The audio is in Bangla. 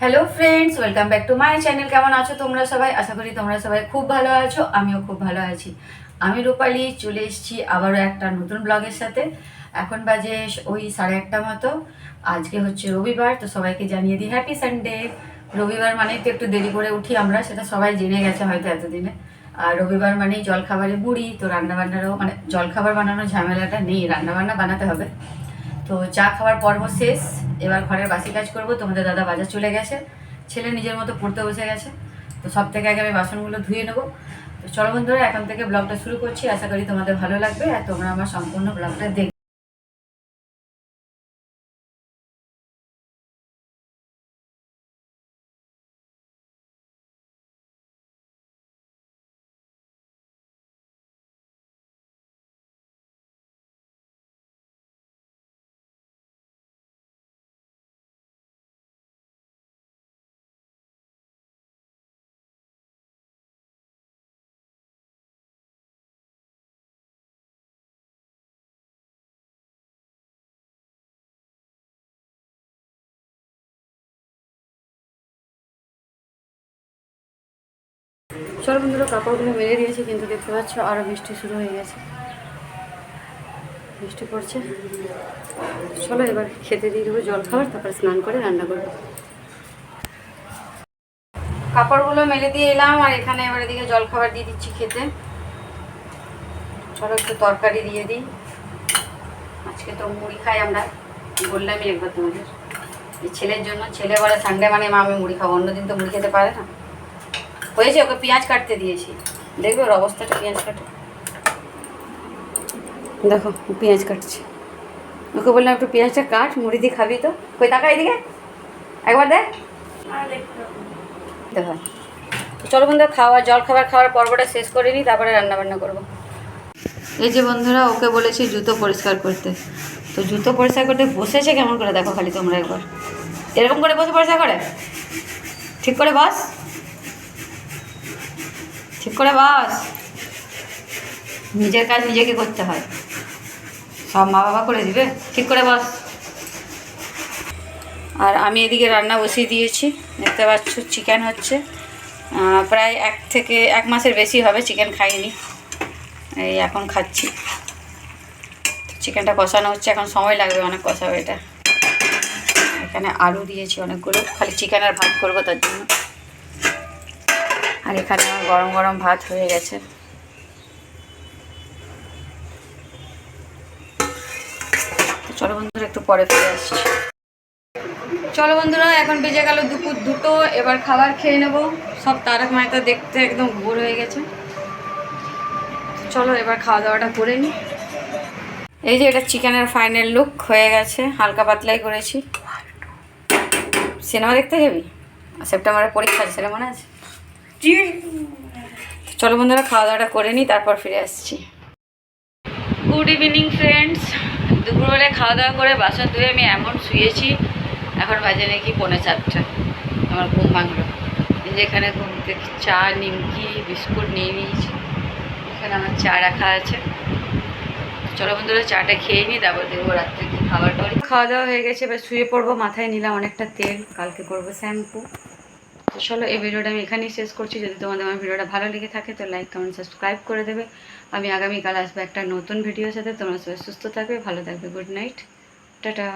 Hello friends, welcome back to my channel. কেমন আছো তোমরা সবাই? আশা করি তোমরা সবাই খুব ভালো আছো, আমিও খুব ভালো আছি। আমি রূপালী চলে এসেছি আবারও একটা নতুন ব্লগের সাথে। এখন বাজে ওই 1:30 মতো। আজকে হচ্ছে রবিবার, তো সবাইকে জানিয়ে দিই হ্যাপি সানডে। রবিবার মানেই তো একটু দেরি করে উঠি আমরা, সেটা সবাই জেনে গেছে হয়তো এতদিনে। আর রবিবার মানেই জলখাবারে মুড়ি, তো রান্নাবান্নারও মানে জলখাবার বানানোর ঝামেলাটা নেই, রান্নাবান্না বানাতে হবে। তো চা খাওয়ার পর্ব শেষ, এবার ঘরের বাসি কাজ করব। তোমাদের দাদা বাজার চলে গেছে, ছেলে নিজের মতো পড়তে বসে গেছে, তো সব থেকে আগে আমি বাসনগুলো ধুয়ে নেবো। তো চলো বন্ধুরা, এখন থেকে ব্লগটা শুরু করছি। আশা করি তোমাদের ভালো লাগবে আর তোমরা আমার সম্পূর্ণ ব্লগটা দেখবে। চলো বন্ধুরা, কাপড়গুলো মেরে দিয়েছি, কিন্তু দেখতে পাচ্ছ আরও বৃষ্টি শুরু হয়ে গেছে, বৃষ্টি পড়ছে। চলো এবার খেতে দিয়ে দেবো জল খাবার, তারপরে স্নান করে রান্না করবো। কাপড়গুলো মেলে দিয়ে এলাম, আর এখানে এবার এদিকে জল খাবার দিয়ে দিচ্ছি খেতে। চলো একটু তরকারি দিয়ে দিই। আজকে তো মুড়ি খাই আমরা, বললামই একবার তোমাদের। এই ছেলের জন্য, ছেলে বলে সানডে মানে মা আমি মুড়ি খাবো, অন্যদিন তো মুড়ি খেতে পারে না। হয়েছে, ওকে পেঁয়াজ কাটতে দিয়েছি, দেখবে ওর অবস্থাটা। পেঁয়াজ কাটে, দেখো পেঁয়াজ কাটছে। ওকে বললাম একটু পেঁয়াজটা কাট, মুড়ি দিয়ে খাবি তো। কই টাকা এদিকে একবার দেখ, দেখো। চলো বন্ধুরা, জল খাওয়ার পর্বটা শেষ করে নিই, তারপরে রান্নাবান্না করবো। এই যে বন্ধুরা, ওকে বলেছি জুতো পরিষ্কার করতে, তো জুতো পরিষ্কার করতে বসেছে কেমন করে দেখো খালি তোমরা একবার। এরকম করে বসে পরিষ্কার করে, ঠিক করে বস, ঠিক করে বস। নিজের কাজ নিজেকে করতে হয়, সব মা বাবা করে দিবে। ঠিক করে বস। আর আমি এদিকে রান্না বসিয়ে দিয়েছি, দেখতে পাচ্ছ চিকেন হচ্ছে। প্রায় 1 মাসের বেশি হবে চিকেন খাইনি, এই এখন খাচ্ছি। চিকেনটা কষানো হচ্ছে, এখন সময় লাগবে অনেক কষাবে এটা। এখানে আলু দিয়েছি অনেকগুলো, খালি চিকেন আর ভাত করবো তার জন্য। আর এখানে আমার গরম গরম ভাত হয়ে গেছে। তো চলো বন্ধুরা, একটু পরে ফিরে আসছি। চলো বন্ধুরা, এখন বেজে গেল দুপুর 2টো, এবার খাবার খেয়ে নেব। সব তারক মেহতা দেখতে একদম বোর হয়ে গেছে। চলো এবার খাওয়া দাওয়াটা করে নিই। এই যে এটা চিকেনের ফাইনাল লুক হয়ে গেছে, হালকা পাতলাই করেছি। সিনেমা দেখতে যাবি? সেপ্টেম্বরে পরীক্ষা আছে, সেটা মনে আছে? চলো বন্ধুরা, খাওয়া দাওয়াটা করে নিই, তারপর ফিরে আসছি। Good evening friends. দুপুরবেলায় খাওয়া দাওয়া করে বাসন ধুয়ে আমি এমন শুয়েছি, এখন বাজে নাকি 4:45। আমার ঘুম ভাঙলো। যেখানে ঘুম থেকে চা, নিমকি, বিস্কুট নিয়ে নিয়েছি। এখানে আমার চা রাখা আছে। চলো বন্ধুরা, চাটা খেয়ে নিই, তারপর দেখবো রাত্রে কি খাবার করি। খাওয়া দাওয়া হয়ে গেছে, এবার শুয়ে পড়বো। মাথায় নিলাম অনেকটা তেল, কালকে করবো শ্যাম্পু। তো চলো এই ভিডিওটা আমি এখানেই শেষ করছি। যদি তোমাদের আমার ভিডিওটা ভালো লেগে থাকে তো লাইক, কমেন্ট, সাবস্ক্রাইব করে দেবে। আমি আগামীকাল আসবো একটা নতুন ভিডিওর সাথে। তোমরা সবাই সুস্থ থাকবে, ভালো থাকবে। Good night, tata.